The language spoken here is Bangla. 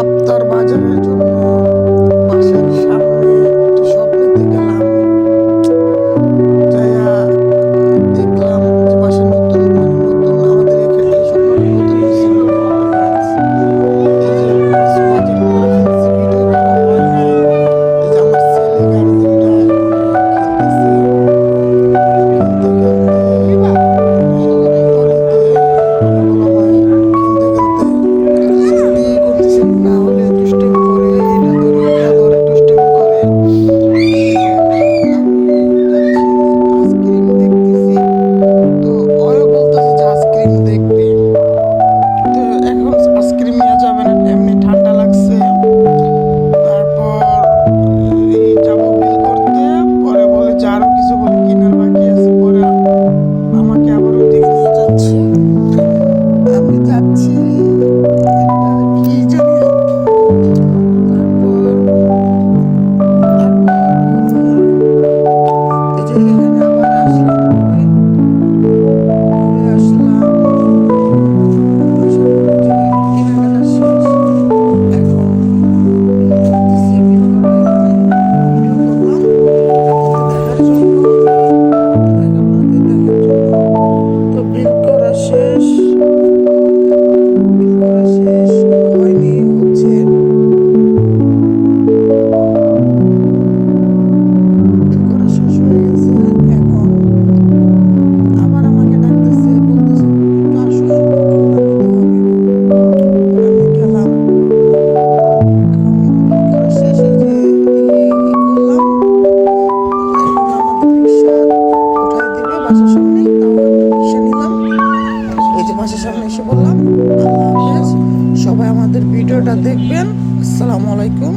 আফতার বাজারের জন্য বাসার সামনে একটা শপ নিতে গেলাম। যাইয়া দেখলাম যে বাসার নতুন নতুন আমাদের এখানে এই স্বপ্নটা নতুন হয়েছে। এই যে কিছু বাজার করে ফেলছি, ভিডিও করা হয় নাই। এই যে আমার ছেলে গাড়িতে উঠে খেলতেছে, খেলতে খেলতে গলিতে বলা হয় খেলতে খেলতে জিদ্দি করতেছে, না হলে দুষ্টামি করে, এটা ধরে ওটা ধরে দুষ্টামি করে। আইসক্রিম দেখতেছি, তো ওরা বলতেছে যে আইসক্রিম দেখবে, তো এখন আইসক্রিম নেওয়া যাবে না, এমনি ঠান্ডা লাগছে। তারপর এই যাবো বিল করতে, পরে বলে যে আরো কিছু বলে কেনার বাকি আছে, পরে আমাকে আবার ওইদিকে নিয়ে যাচ্ছে। আমি যাচ্ছি, এটা কি জানি। তারপর এই যে এখানে আবার আসলাম, ঘুরে আসলাম। আসার পরে যে কেনাকাটা শেষ, এখন যাচ্ছি বিল করা। এখানে ভিডিও করলাম আপনাদের দেখার জন্য। তো বিল করা শেষ, বিল করা শেষ হয়নি, হচ্ছে। বিল করা শেষ হয়ে গেছে। এখন আবার আমাকে ডাকতেছে, বলতেছে একটু আসো, খোলা নিতে হবে। পরে আমি গেলাম। এখন বিল করা শেষ, এই যে করলাম। এখন আমাদের রিক্সা উঠাই দিবে বাসার সামনে, তাও আমি রিক্সা নিলাম। এই যে বাসার সামনে এসে বললাম আল্লাহ হাফেজ। সবাই আমাদের ভিডিওটা দেখবেন। আসসালামু আলাইকুম।